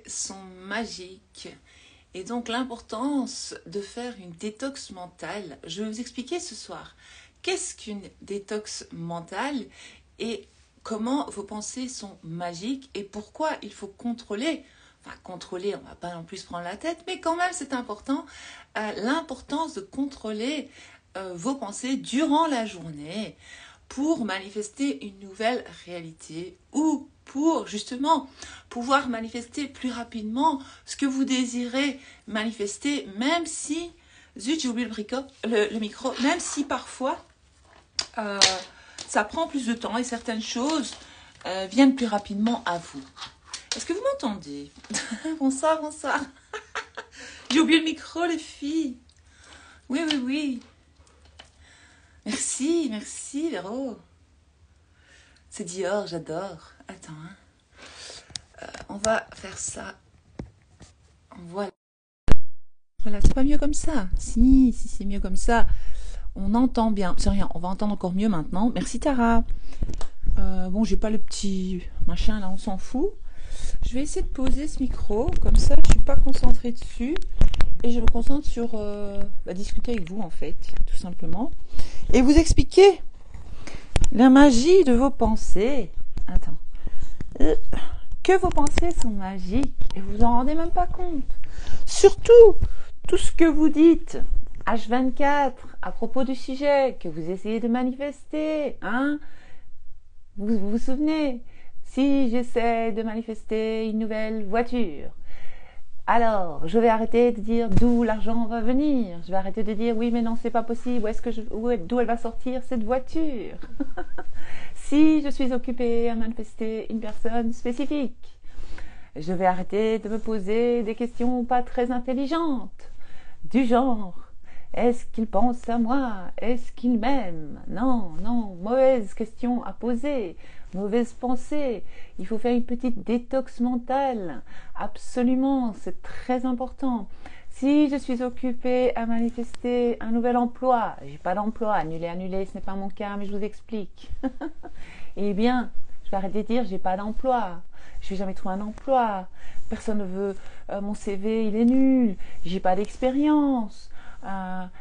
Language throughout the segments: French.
sont magiques. Et donc l'importance de faire une détox mentale. Je vais vous expliquer ce soir qu'est-ce qu'une détox mentale et comment vos pensées sont magiques et pourquoi il faut contrôler. Enfin, contrôler, on ne va pas non plus prendre la tête, mais quand même c'est important, l'importance de contrôler vos pensées durant la journée pour manifester une nouvelle réalité ou pour justement pouvoir manifester plus rapidement ce que vous désirez manifester, même si, zut j'ai oublié le micro, même si parfois euh, ça prend plus de temps et certaines choses viennent plus rapidement à vous. Est-ce que vous m'entendez? Bonsoir, bonsoir. J'ai oublié le micro les filles. Oui, oui, oui. Merci, merci Véro. C'est Dior, j'adore. Attends, on va faire ça. Voilà. Voilà, c'est pas mieux comme ça. Si, c'est mieux comme ça. On entend bien. C'est rien, on va entendre encore mieux maintenant. Merci Tara. Bon, j'ai pas le petit machin là, on s'en fout. Je vais essayer de poser ce micro, comme ça je suis pas concentrée dessus. Et je me concentre sur discuter avec vous en fait, tout simplement. Et vous expliquer la magie de vos pensées. Attends. Que vos pensées sont magiques et vous en rendez même pas compte. Surtout, tout ce que vous dites H24 à propos du sujet que vous essayez de manifester, hein, vous souvenez, si j'essaie de manifester une nouvelle voiture, alors je vais arrêter de dire d'où l'argent va venir, je vais arrêter de dire oui mais non c'est pas possible, d'où elle va sortir cette voiture. Si je suis occupée à manifester une personne spécifique, je vais arrêter de me poser des questions pas très intelligentes, du genre est-ce qu'il pense à moi? Est-ce qu'il m'aime? Non, mauvaise question à poser, mauvaise pensée. Il faut faire une petite détox mentale. Absolument, c'est très important. Si je suis occupée à manifester un nouvel emploi, j'ai pas d'emploi, annuler, ce n'est pas mon cas, mais je vous explique. Eh bien, je vais arrêter de dire j'ai pas d'emploi. Je vais jamais trouver un emploi. Personne ne veut mon CV, il est nul. J'ai pas d'expérience.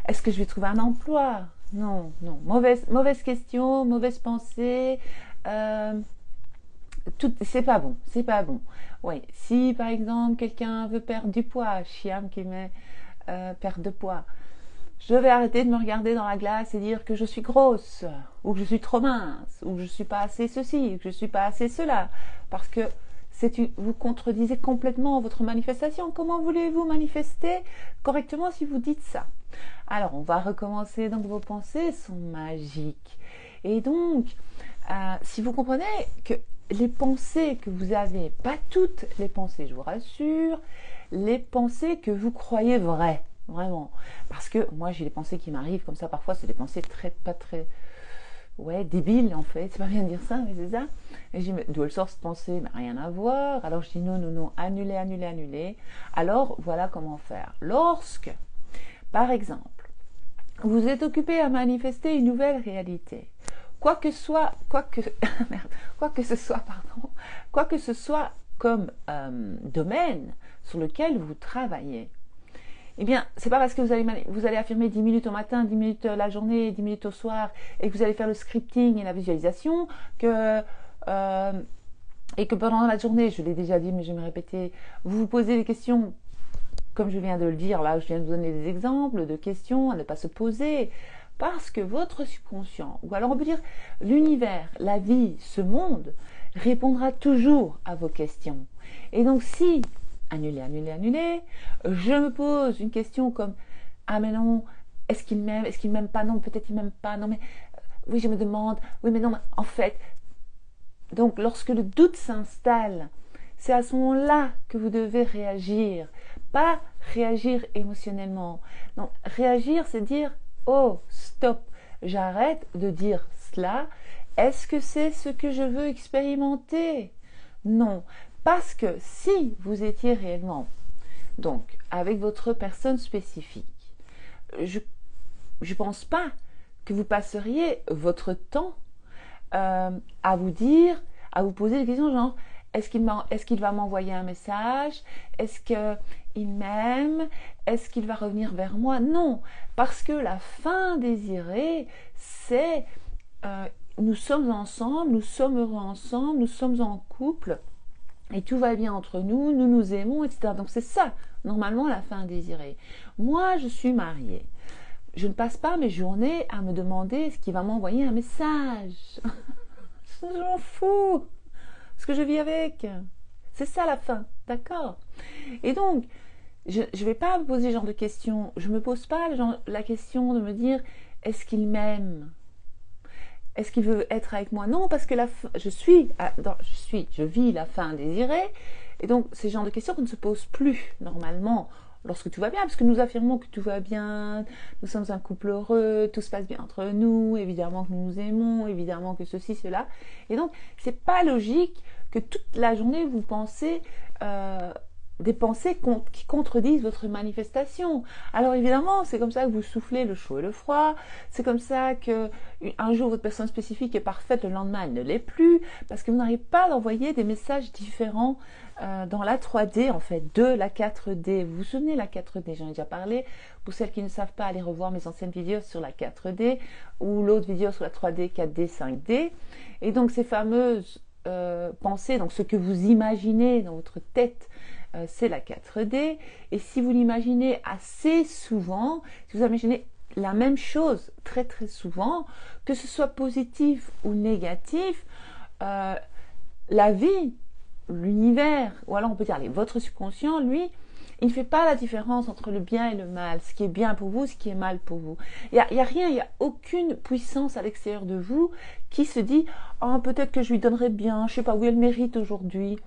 Est-ce que je vais trouver un emploi? Non. Mauvaise question, mauvaise pensée. C'est pas bon. Oui. Si par exemple quelqu'un veut perdre du poids, Chiam qui met perte de poids, je vais arrêter de me regarder dans la glace et dire que je suis grosse, ou que je suis trop mince, ou que je suis pas assez ceci, ou que je suis pas assez cela, parce que vous contredisez complètement votre manifestation. Comment voulez-vous manifester correctement si vous dites ça? Alors, on va recommencer. Donc, vos pensées sont magiques. Et donc, si vous comprenez que les pensées que vous avez, pas toutes les pensées, je vous rassure, les pensées que vous croyez vraies, vraiment. Parce que moi, j'ai des pensées qui m'arrivent comme ça. Parfois, c'est des pensées pas très débile en fait, c'est pas bien de dire ça, mais c'est ça. Et je dis, mais d'où elle sort cette pensée? Mais rien à voir. Alors je dis non, annuler. Alors voilà comment faire. Lorsque, par exemple, vous êtes occupé à manifester une nouvelle réalité, quoi que ce soit comme domaine sur lequel vous travaillez, eh bien, c'est pas parce que vous allez affirmer 10 minutes au matin, 10 minutes la journée, 10 minutes au soir, et que vous allez faire le scripting et la visualisation, et que pendant la journée, je l'ai déjà dit, mais je vais me répéter, vous vous posez des questions, comme je viens de le dire, là, je viens de vous donner des exemples de questions à ne pas se poser, parce que votre subconscient, ou alors on peut dire l'univers, la vie, ce monde, répondra toujours à vos questions. Et donc, si annuler, je me pose une question comme ah mais non, est-ce qu'il m'aime pas? Non, peut-être il m'aime pas. Non mais oui, je me demande. Oui mais non, mais en fait. Donc lorsque le doute s'installe, c'est à ce moment-là que vous devez réagir, pas réagir émotionnellement. Non, réagir, c'est dire oh stop, j'arrête de dire cela. Est-ce que c'est ce que je veux expérimenter? Non. Parce que si vous étiez réellement, donc, avec votre personne spécifique, je ne pense pas que vous passeriez votre temps à vous poser des questions genre, est-ce qu'il va m'envoyer un message? Est-ce qu'il m'aime? Est-ce qu'il va revenir vers moi? Non, parce que la fin désirée, c'est nous sommes ensemble, nous sommes heureux ensemble, nous sommes en couple, et tout va bien entre nous, nous nous aimons, etc. Donc c'est ça, normalement, la fin désirée. Moi, je suis mariée. Je ne passe pas mes journées à me demander est-ce qu'il va m'envoyer un message. Je m'en fous. Parce que je vis avec. C'est ça la fin, d'accord? Et donc, je ne vais pas me poser ce genre de questions. Je ne me pose pas la question de me dire est-ce qu'il m'aime? Est-ce qu'il veut être avec moi? Non, parce que je vis la fin désirée. Et donc, c'est ce genre de questions qu'on ne se pose plus normalement lorsque tout va bien, parce que nous affirmons que tout va bien, nous sommes un couple heureux, tout se passe bien entre nous, évidemment que nous nous aimons, évidemment que ceci, cela. Et donc, c'est pas logique que toute la journée vous pensez des pensées qui contredisent votre manifestation. Alors évidemment, c'est comme ça que vous soufflez le chaud et le froid, c'est comme ça que un jour votre personne spécifique est parfaite, le lendemain elle ne l'est plus, parce que vous n'arrivez pas d'envoyer des messages différents dans la 3D, en fait, de la 4D. Vous vous souvenez de la 4D, j'en ai déjà parlé. Pour celles qui ne savent pas, allez revoir mes anciennes vidéos sur la 4D ou l'autre vidéo sur la 3D, 4D, 5D. Et donc ces fameuses pensées, donc ce que vous imaginez dans votre tête, c'est la 4D. Et si vous l'imaginez assez souvent, si vous imaginez la même chose très très souvent, que ce soit positif ou négatif, la vie, l'univers, ou alors on peut dire allez, votre subconscient, lui, il ne fait pas la différence entre le bien et le mal, ce qui est bien pour vous, ce qui est mal pour vous. Il y a rien, il n'y a aucune puissance à l'extérieur de vous qui se dit « Ah, peut-être que je lui donnerai bien, je ne sais pas où elle mérite aujourd'hui.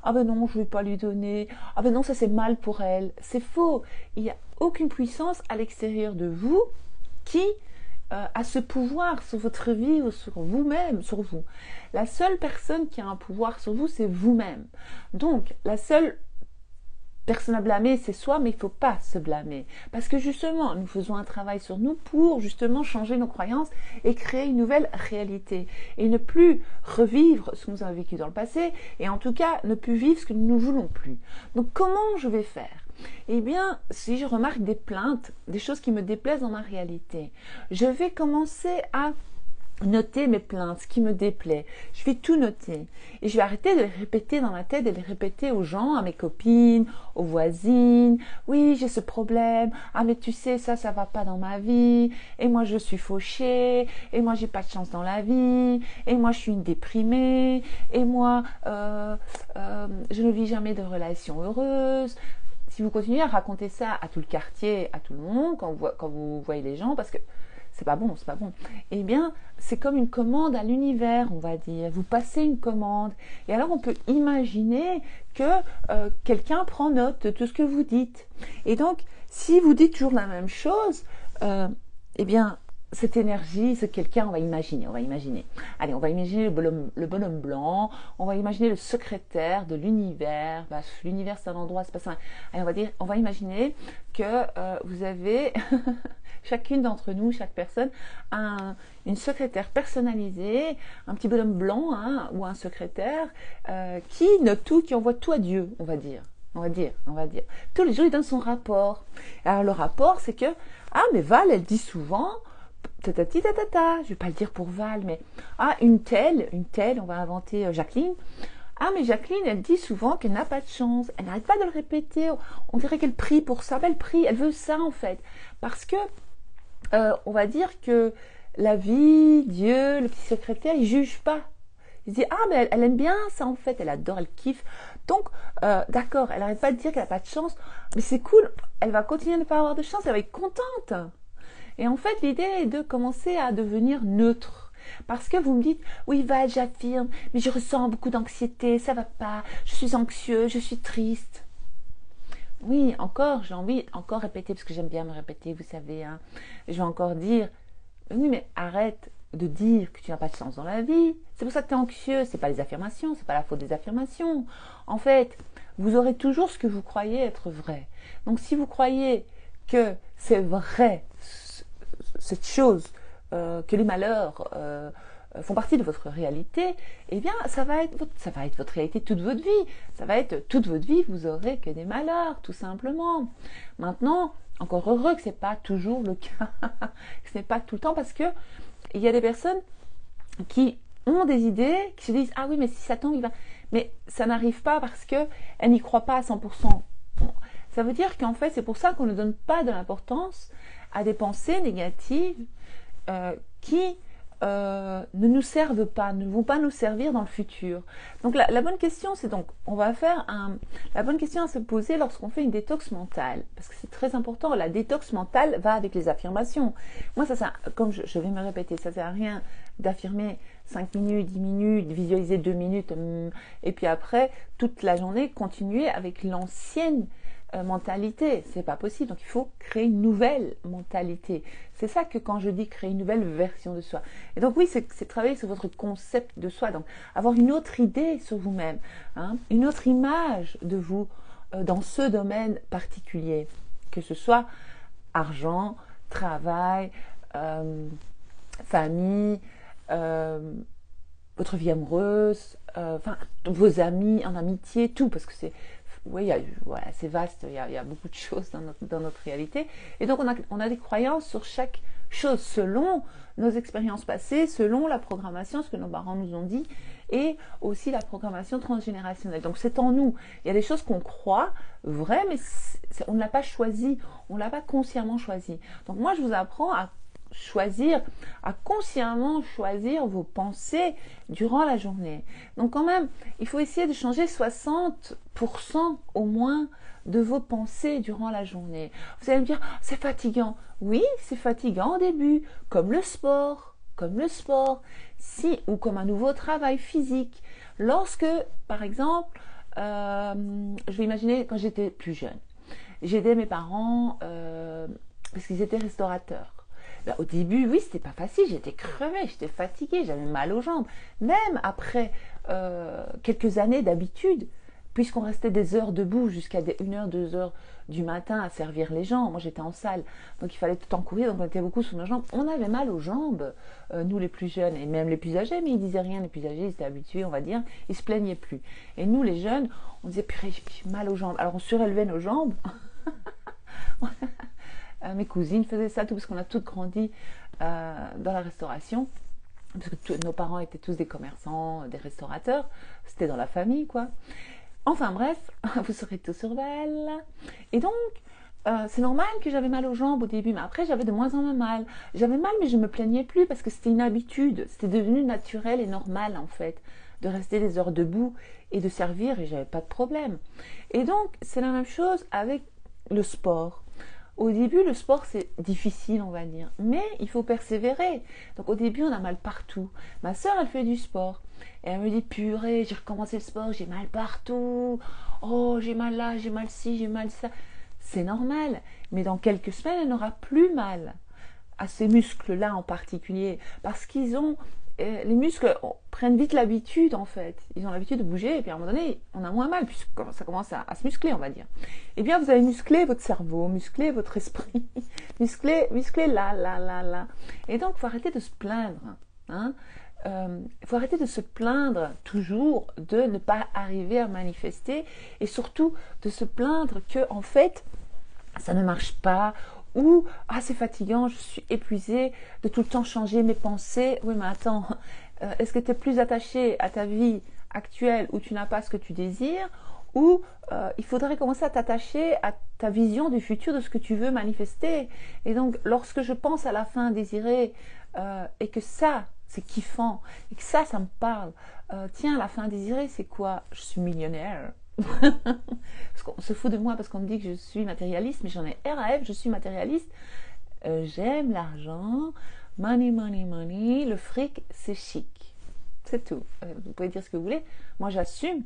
Ah ben non, je ne vais pas lui donner. Ah ben non, ça c'est mal pour elle. » C'est faux. Il n'y a aucune puissance à l'extérieur de vous qui a ce pouvoir sur votre vie ou sur vous-même, sur vous. La seule personne qui a un pouvoir sur vous, c'est vous-même. Donc, la seule personne à blâmer, c'est soi, mais il ne faut pas se blâmer. Parce que justement, nous faisons un travail sur nous pour justement changer nos croyances et créer une nouvelle réalité. Et ne plus revivre ce que nous avons vécu dans le passé, et en tout cas, ne plus vivre ce que nous ne voulons plus. Donc, comment je vais faire? Eh bien, si je remarque des plaintes, des choses qui me déplaisent dans ma réalité, je vais commencer à noter mes plaintes, ce qui me déplaît. Je vais tout noter. Et je vais arrêter de les répéter dans ma tête, de les répéter aux gens, à mes copines, aux voisines. Oui, j'ai ce problème. Ah, mais tu sais, ça va pas dans ma vie. Et moi, je suis fauchée. Et moi, j'ai pas de chance dans la vie. Et moi, je suis une déprimée. Et moi, je ne vis jamais de relations heureuses. Si vous continuez à raconter ça à tout le quartier, à tout le monde, quand vous voyez les gens, parce que c'est pas bon, eh bien, c'est comme une commande à l'univers, on va dire. Vous passez une commande. Et alors, on peut imaginer que quelqu'un prend note de tout ce que vous dites. Et donc, si vous dites toujours la même chose, eh bien, cette énergie, ce quelqu'un, on va imaginer. Allez, on va imaginer le bonhomme blanc, on va imaginer le secrétaire de l'univers. Bah, l'univers, c'est un endroit, c'est pas ça. Allez, on va imaginer que vous avez, chacune d'entre nous, chaque personne, une secrétaire personnalisée, un petit bonhomme blanc, hein, ou un secrétaire qui note tout, qui envoie tout à Dieu, on va dire. Tous les jours, il donne son rapport. Alors, le rapport, c'est que, mais Val, elle dit souvent, tatati tatata, je vais pas le dire pour Val, mais une telle, on va inventer Jacqueline. Mais Jacqueline, elle dit souvent qu'elle n'a pas de chance. Elle n'arrête pas de le répéter. On dirait qu'elle prie pour ça. Elle prie, elle veut ça en fait. Parce que, on va dire que la vie, Dieu, le petit secrétaire, il juge pas. Il dit, mais elle aime bien ça en fait. Elle adore, elle kiffe. Donc, d'accord, elle n'arrête pas de dire qu'elle n'a pas de chance. Mais c'est cool. Elle va continuer à ne pas avoir de chance. Elle va être contente. Et en fait, l'idée est de commencer à devenir neutre. Parce que vous me dites, oui Val, j'affirme, mais je ressens beaucoup d'anxiété, ça va pas, je suis anxieux, je suis triste. Oui, j'ai envie encore répéter, parce que j'aime bien me répéter, vous savez, hein. Je vais encore dire, oui mais arrête de dire que tu n'as pas de chance dans la vie. C'est pour ça que tu es anxieux, c'est pas les affirmations, c'est pas la faute des affirmations. En fait, vous aurez toujours ce que vous croyez être vrai. Donc si vous croyez que c'est vrai, cette chose, que les malheurs font partie de votre réalité, eh bien, ça va être votre réalité toute votre vie. Ça va être toute votre vie, vous aurez que des malheurs, tout simplement. Maintenant, encore heureux que ce n'est pas toujours le cas, que ce n'est pas tout le temps, parce que il y a des personnes qui ont des idées, qui se disent « Ah oui, mais si ça tombe, il va… » Mais ça n'arrive pas parce qu'elles n'y croient pas à 100%. Ça veut dire qu'en fait, c'est pour ça qu'on ne donne pas de l'importance à des pensées négatives qui ne nous servent pas, ne vont pas nous servir dans le futur. Donc la bonne question, c'est donc, la bonne question à se poser lorsqu'on fait une détox mentale, parce que c'est très important, la détox mentale va avec les affirmations. Moi, comme je vais me répéter, ça sert à rien d'affirmer 5 minutes, 10 minutes, visualiser 2 minutes, et puis après, toute la journée, continuer avec l'ancienne mentalité, c'est pas possible. Donc il faut créer une nouvelle mentalité. C'est ça que quand je dis créer une nouvelle version de soi. Et donc oui, c'est travailler sur votre concept de soi, donc avoir une autre idée sur vous-même, hein, une autre image de vous dans ce domaine particulier, que ce soit argent, travail, famille, votre vie amoureuse, enfin vos amis en amitié, tout, parce que c'est oui, voilà, c'est vaste, il y a beaucoup de choses dans notre réalité. Et donc, on a des croyances sur chaque chose, selon nos expériences passées, selon la programmation, ce que nos parents nous ont dit, et aussi la programmation transgénérationnelle. Donc, c'est en nous. Il y a des choses qu'on croit vraies, mais on ne l'a pas choisi, on ne l'a pas consciemment choisi. Donc, moi, je vous apprends à consciemment choisir vos pensées durant la journée. Donc quand même, il faut essayer de changer 60% au moins de vos pensées durant la journée. Vous allez me dire, c'est fatigant. Oui, c'est fatigant au début, comme le sport, ou comme un nouveau travail physique. Lorsque, par exemple, je vais imaginer quand j'étais plus jeune, j'aidais mes parents parce qu'ils étaient restaurateurs. Ben, au début, oui, c'était pas facile, j'étais crevée, j'étais fatiguée, j'avais mal aux jambes. Même après quelques années d'habitude, puisqu'on restait des heures debout jusqu'à 1h, 2h du matin à servir les gens. Moi, j'étais en salle, donc il fallait tout le temps courir, donc on était beaucoup sur nos jambes. On avait mal aux jambes, nous les plus jeunes, et même les plus âgés, mais ils disaient rien, les plus âgés, ils étaient habitués, on va dire, ils se plaignaient plus. Et nous, les jeunes, on disait, purée, j'ai mal aux jambes. Alors on surélevait nos jambes. Mes cousines faisaient ça, tout parce qu'on a toutes grandi dans la restauration, parce que nos parents étaient tous des commerçants, des restaurateurs, c'était dans la famille, quoi. Enfin bref, vous serez tous sur belle. Et donc, c'est normal que j'avais mal aux jambes au début, mais après j'avais de moins en moins mal. J'avais mal, mais je ne me plaignais plus parce que c'était une habitude, c'était devenu naturel et normal en fait, de rester des heures debout et de servir, et j'avais pas de problème. Et donc, c'est la même chose avec le sport. Au début, le sport, c'est difficile, on va dire, mais il faut persévérer. Donc au début, on a mal partout. Ma sœur, elle fait du sport. Et elle me dit, purée, j'ai recommencé le sport, j'ai mal partout. Oh, j'ai mal là, j'ai mal ci, j'ai mal ça. C'est normal. Mais dans quelques semaines, elle n'aura plus mal à ces muscles-là en particulier. Parce qu'ils ont… les muscles prennent vite l'habitude, en fait. Ils ont l'habitude de bouger, et puis à un moment donné, on a moins mal, puisque ça commence à se muscler, on va dire. Eh bien, vous avez musclé votre cerveau, musclé votre esprit, musclé là. Et donc, il faut arrêter de se plaindre. Hein. Il faut arrêter de se plaindre toujours de ne pas arriver à manifester, et surtout de se plaindre que, en fait, ça ne marche pas, ou « Ah, c'est fatigant, je suis épuisée de tout le temps changer mes pensées. » Oui, mais attends, est-ce que tu es plus attaché à ta vie actuelle où tu n'as pas ce que tu désires, ou il faudrait commencer à t'attacher à ta vision du futur, de ce que tu veux manifester. Et donc, lorsque je pense à la fin désirée, et que ça, c'est kiffant, et que ça me parle, tiens, la fin désirée, c'est quoi? Je suis millionnaire. Parce qu'on se fout de moi parce qu'on me dit que je suis matérialiste, mais j'en ai RAF, je suis matérialiste. J'aime l'argent, money, le fric, c'est chic. C'est tout. Vous pouvez dire ce que vous voulez. Moi, j'assume.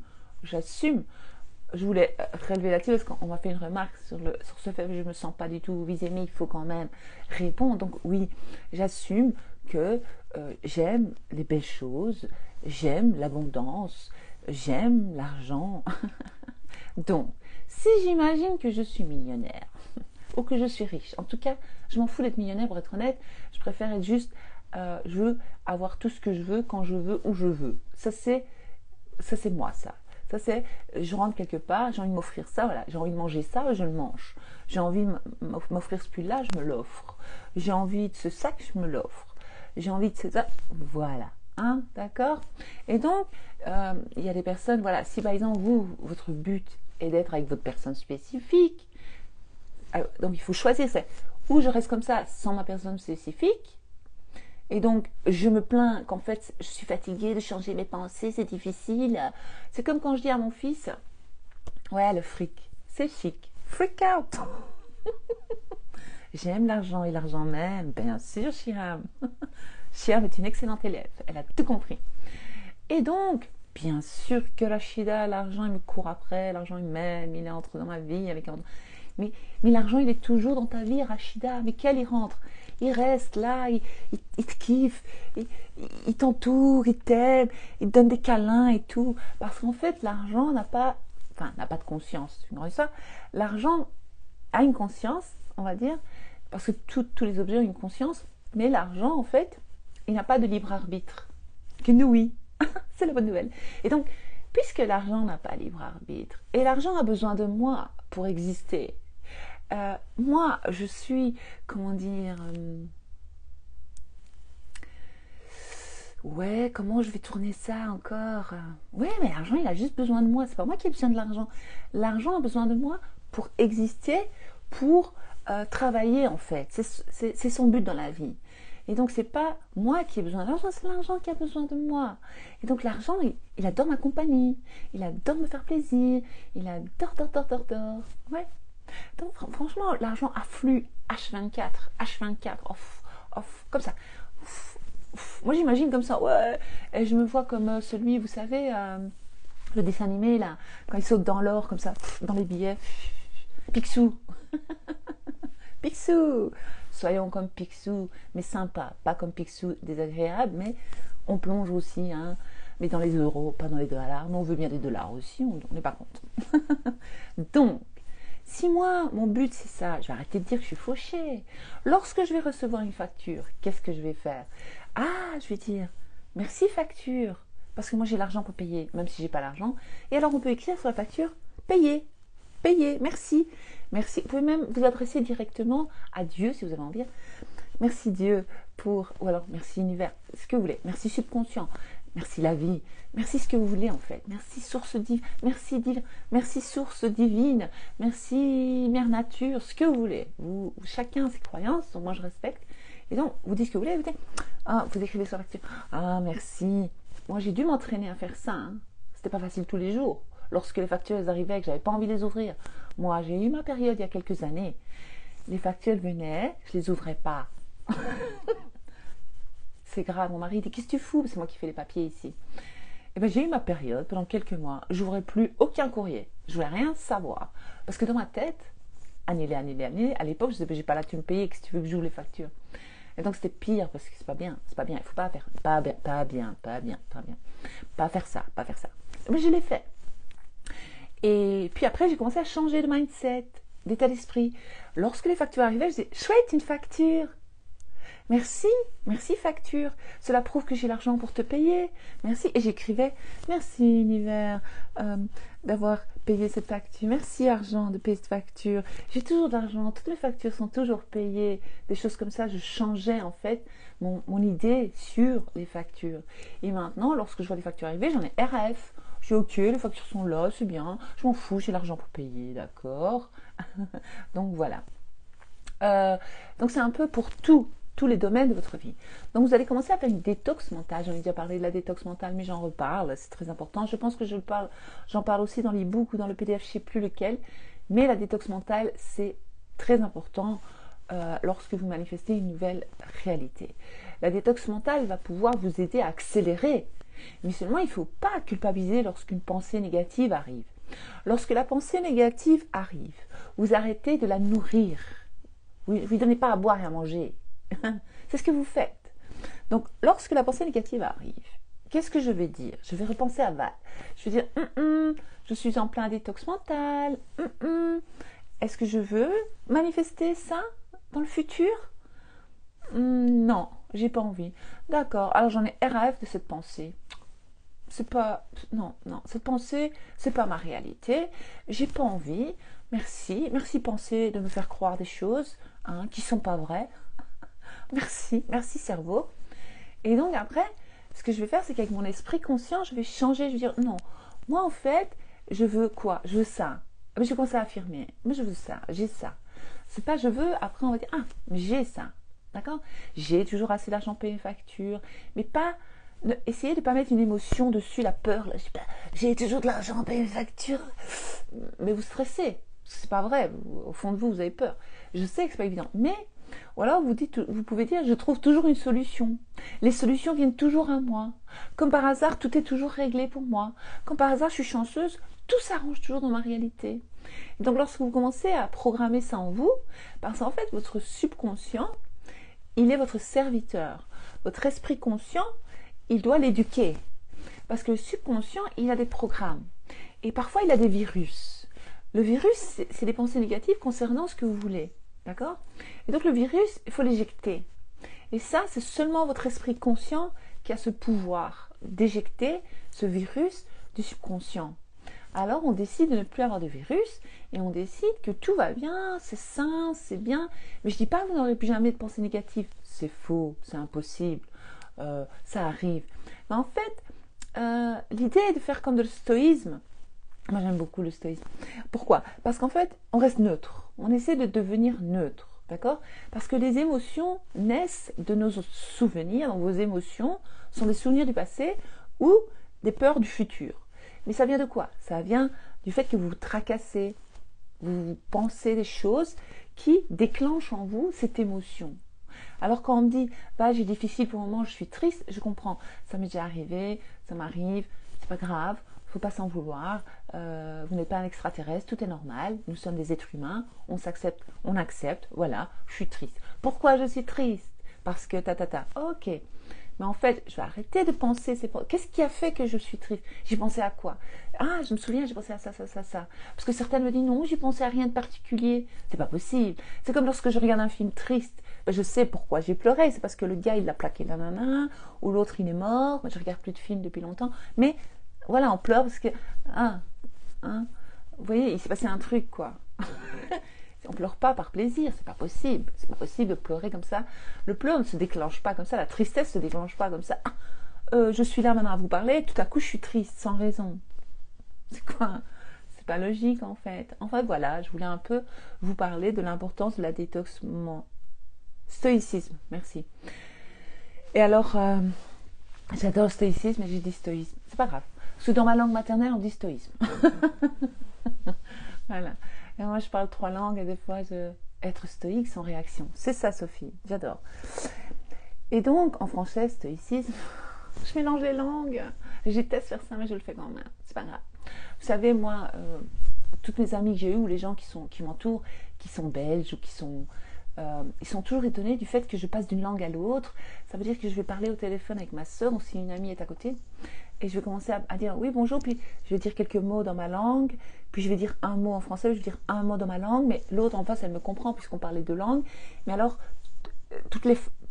Je voulais relever là-dessus parce qu'on m'a fait une remarque sur ce fait que je ne me sens pas du tout visée, mais il faut quand même répondre. Donc oui, j'assume que j'aime les belles choses, j'aime l'abondance, j'aime l'argent. Donc, si j'imagine que je suis millionnaire ou que je suis riche, en tout cas, je m'en fous d'être millionnaire pour être honnête, je préfère être juste je veux avoir tout ce que je veux, quand je veux, où je veux. Ça c'est moi, ça. Ça c'est, je rentre quelque part, j'ai envie de m'offrir ça, voilà. J'ai envie de manger ça, je le mange. J'ai envie de m'offrir ce pull-là, je me l'offre. J'ai envie de ce sac, je me l'offre. J'ai envie de ce ça, voilà. Hein, d'accord? Et donc, il y a des personnes, voilà, si par exemple votre but est d'être avec votre personne spécifique, donc il faut choisir, c'est ou je reste comme ça sans ma personne spécifique, et donc je me plains qu'en fait je suis fatiguée de changer mes pensées, c'est difficile. C'est comme quand je dis à mon fils, ouais, le fric, c'est chic, freak out. J'aime l'argent et l'argent m'aime, bien sûr, Chiram. Chiram est une excellente élève, elle a tout compris. Et donc, bien sûr que Rachida, l'argent, il me court après, l'argent, il m'aime, il entre dans ma vie avec un... Mais l'argent, il est toujours dans ta vie, Rachida. Mais quel il rentre? Il reste là, il te kiffe, il t'entoure, il t'aime, il te donne des câlins et tout. Parce qu'en fait, l'argent n'a pas de conscience. Tu vois ça? L'argent a une conscience, on va dire, parce que tous les objets ont une conscience. Mais l'argent, en fait, il n'a pas de libre arbitre. Que nous, oui. C'est la bonne nouvelle. Et donc, puisque l'argent n'a pas libre arbitre, et l'argent a besoin de moi pour exister, moi, je suis, comment dire, ouais, comment je vais tourner ça encore? Ouais, mais l'argent, il a juste besoin de moi. C'est pas moi qui ai besoin de l'argent. L'argent a besoin de moi pour exister, pour travailler, en fait. C'est son but dans la vie. Et donc, c'est pas moi qui ai besoin de l'argent, c'est l'argent qui a besoin de moi. Et donc, l'argent, il adore ma compagnie. Il adore me faire plaisir. Il adore. Ouais. Donc, franchement, l'argent afflue H24, off, comme ça. Moi, j'imagine comme ça, ouais. Et je me vois comme celui, vous savez, le dessin animé, là, quand il saute dans l'or, comme ça, dans les billets. Picsou. Picsou. Soyons comme Picsou, mais sympa. Pas comme Picsou désagréable, mais on plonge aussi, hein. Mais dans les euros, pas dans les dollars. Mais on veut bien des dollars aussi, on n'est pas contre. Donc, si moi, mon but c'est ça, je vais arrêter de dire que je suis fauchée. Lorsque je vais recevoir une facture, qu'est-ce que je vais faire? Ah, je vais dire, merci facture, parce que moi j'ai l'argent pour payer, même si j'ai pas l'argent. Et alors on peut écrire sur la facture, payer, merci. Merci. Vous pouvez même vous adresser directement à Dieu si vous avez envie. Merci Dieu pour, ou alors merci univers, ce que vous voulez. Merci subconscient, merci la vie, merci ce que vous voulez en fait. Merci source divine, merci source divine, merci mère nature, ce que vous voulez. Chacun a ses croyances, donc moi je respecte. Et donc vous dites ce que vous voulez, vous écrivez sur la facture. Ah merci. Moi j'ai dû m'entraîner à faire ça. Hein. C'était pas facile tous les jours. Lorsque les factures arrivaient et que j'avais pas envie de les ouvrir. Moi j'ai eu ma période il y a quelques années. Les factures venaient, je les ouvrais pas. C'est grave, mon mari dit qu'est-ce que tu fous? C'est moi qui fais les papiers ici. Et ben j'ai eu ma période pendant quelques mois. J'ouvrais plus aucun courrier. Je voulais rien savoir parce que dans ma tête, annulé. À l'époque, je disais j'ai pas la thune payée. Qu'est-ce que tu veux que j'ouvre les factures? Et donc c'était pire parce que c'est pas bien. Il faut pas faire, pas bien. Pas faire ça. Mais je l'ai fait. Et puis après, j'ai commencé à changer de mindset, d'état d'esprit. Lorsque les factures arrivaient, je disais chouette, une facture. Merci facture. Cela prouve que j'ai l'argent pour te payer. Merci. Et j'écrivais merci univers d'avoir payé cette facture. Merci argent de payer cette facture. J'ai toujours de l'argent. Toutes mes factures sont toujours payées. Des choses comme ça. Je changeais en fait mon idée sur les factures. Et maintenant, lorsque je vois les factures arriver, j'en ai RAF. Je dis ok, les factures sont là, c'est bien. Je m'en fous, j'ai l'argent pour payer, d'accord. Donc voilà. Donc c'est un peu pour tous les domaines de votre vie. Donc vous allez commencer à faire une détox mentale. J'en ai déjà parlé de la détox mentale, mais j'en reparle, c'est très important. Je pense que j'en parle aussi dans l'e-book ou dans le PDF, je ne sais plus lequel. Mais la détox mentale, c'est très important lorsque vous manifestez une nouvelle réalité. La détox mentale va pouvoir vous aider à accélérer. Mais seulement, il ne faut pas culpabiliser lorsqu'une pensée négative arrive. Lorsque la pensée négative arrive, vous arrêtez de la nourrir. Vous ne lui donnez pas à boire et à manger. C'est ce que vous faites. Donc, lorsque la pensée négative arrive, qu'est-ce que je vais dire? Je vais repenser à Val. Je vais dire, je suis en plein détox mental. Est-ce que je veux manifester ça dans le futur? Non. j'ai pas envie. D'accord, alors j'en ai RAF de cette pensée. C'est pas, non, non, cette pensée, c'est pas ma réalité. J'ai pas envie. Merci, merci pensée de me faire croire des choses qui sont pas vraies. Merci, merci cerveau. Et donc après, ce que je vais faire, c'est qu'avec mon esprit conscient, je vais changer. Je vais dire non, moi en fait, je veux quoi? Je veux ça. Mais je vais commencer à affirmer. Moi je veux ça, j'ai ça. C'est pas je veux, après on va dire ah, mais j'ai ça. D'accord? J'ai toujours assez d'argent pour payer mes factures, mais pas. Essayez de ne pas mettre une émotion dessus, la peur. Là, j'ai toujours de l'argent pour payer mes factures. Mais vous stressez. C'est pas vrai. Au fond de vous, vous avez peur. Je sais que c'est pas évident. Mais ou alors vous pouvez dire, je trouve toujours une solution. Les solutions viennent toujours à moi. Comme par hasard, tout est toujours réglé pour moi. Comme par hasard, je suis chanceuse, tout s'arrange toujours dans ma réalité. Et donc lorsque vous commencez à programmer ça en vous, parce qu'en fait, votre subconscient, il est votre serviteur. Votre esprit conscient, il doit l'éduquer. Parce que le subconscient, il a des programmes. Et parfois, il a des virus. Le virus, c'est des pensées négatives concernant ce que vous voulez. D'accord? Et donc le virus, il faut l'éjecter. Et ça, c'est seulement votre esprit conscient qui a ce pouvoir d'éjecter ce virus du subconscient. Alors on décide de ne plus avoir de virus et on décide que tout va bien, c'est sain, c'est bien. Mais je ne dis pas que vous n'aurez plus jamais de pensées négatives. C'est faux, c'est impossible, ça arrive. Mais en fait, l'idée est de faire comme de le stoïsme. Moi, j'aime beaucoup le stoïsme. Pourquoi? Parce qu'en fait, on reste neutre. On essaie de devenir neutre. D'accord? Parce que les émotions naissent de nos souvenirs. Donc, vos émotions sont des souvenirs du passé ou des peurs du futur. Mais ça vient de quoi? Ça vient du fait que vous vous tracassez, vous pensez des choses qui déclenchent en vous cette émotion. Alors quand on me dit, bah, j'ai difficile pour le moment, je suis triste, je comprends. Ça m'est déjà arrivé, ça m'arrive, c'est pas grave. Il ne faut pas s'en vouloir, vous n'êtes pas un extraterrestre, tout est normal, nous sommes des êtres humains, on s'accepte, on accepte, voilà, je suis triste. Pourquoi je suis triste? Parce que ok. Mais en fait, je vais arrêter de penser, qu'est-ce qui a fait que je suis triste? J'ai pensé à quoi? Ah, je me souviens, j'ai pensé à ça. Parce que certaines me disent, non, j'ai pensé à rien de particulier. C'est pas possible. C'est comme lorsque je regarde un film triste, ben, je sais pourquoi j'ai pleuré, c'est parce que le gars, il l'a plaqué, nanana, ou l'autre, il est mort, ben, je regarde plus de films depuis longtemps, mais voilà, on pleure parce que, vous voyez, il s'est passé un truc, quoi. On pleure pas par plaisir, c'est pas possible. C'est pas possible de pleurer comme ça. Le pleur ne se déclenche pas comme ça, la tristesse se déclenche pas comme ça. Je suis là maintenant à vous parler, tout à coup je suis triste, sans raison. C'est quoi? C'est pas logique en fait. En fait, voilà, je voulais un peu vous parler de l'importance de la détox stoïcisme, merci. Et alors, j'adore le stoïcisme et j'ai dit stoïsme. C'est pas grave. Parce que dans ma langue maternelle, on dit stoïsme. Voilà. Et moi, je parle 3 langues et des fois, être stoïque sans réaction. C'est ça, Sophie. J'adore. Et donc, en français, stoïcisme, je mélange les langues. Je déteste faire ça, mais je le fais quand même. C'est pas grave. Vous savez, moi, toutes mes amies que j'ai eues ou les gens qui m'entourent, qui sont belges ou ils sont toujours étonnés du fait que je passe d'une langue à l'autre. Ça veut dire que je vais parler au téléphone avec ma soeur ou si une amie est à côté. Et je vais commencer à dire oui, bonjour, puis je vais dire quelques mots dans ma langue, puis je vais dire un mot en français, je vais dire un mot dans ma langue, mais l'autre en face, elle me comprend puisqu'on parle les 2 langues. Mais alors,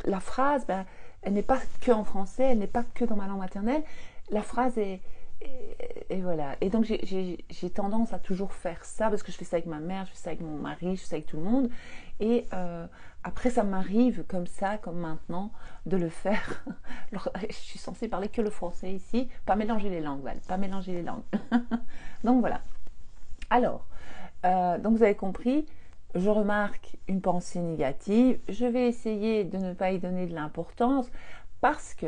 la phrase, ben, elle n'est pas que en français, elle n'est pas que dans ma langue maternelle. La phrase est... Et voilà. Et donc, j'ai tendance à toujours faire ça, parce que je fais ça avec ma mère, je fais ça avec mon mari, je fais ça avec tout le monde. Et après, ça m'arrive comme ça, comme maintenant, de le faire. Alors, je suis censée parler que le français ici, pas mélanger les langues, Val, pas mélanger les langues. Donc, voilà. Alors, donc vous avez compris, je remarque une pensée négative, je vais essayer de ne pas y donner de l'importance, parce que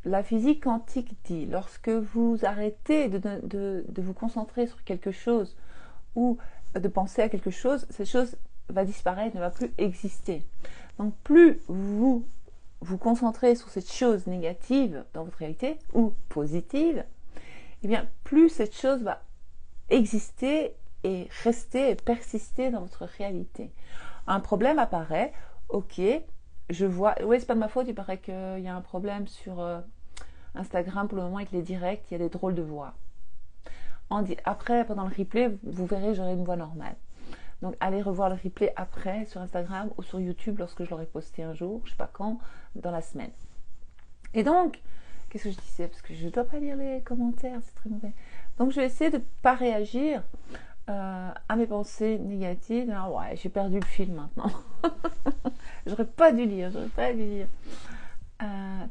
la physique quantique dit, lorsque vous arrêtez de vous concentrer sur quelque chose ou de penser à quelque chose, cette chose va disparaître, ne va plus exister. Donc plus vous vous concentrez sur cette chose négative dans votre réalité ou positive, eh bien plus cette chose va exister et rester et persister dans votre réalité. Un problème apparaît, ok, je vois, oui, c'est pas de ma faute, il paraît qu'il y a un problème sur Instagram pour le moment avec les directs, il y a des drôles de voix. Après, pendant le replay, vous verrez, j'aurai une voix normale. Donc allez revoir le replay après sur Instagram ou sur YouTube lorsque je l'aurai posté un jour, je sais pas quand, dans la semaine. Et donc, qu'est-ce que je disais? Parce que je ne dois pas lire les commentaires, c'est très mauvais. Donc je vais essayer de ne pas réagir à mes pensées négatives. Alors, ouais, j'ai perdu le fil maintenant. J'aurais pas dû lire.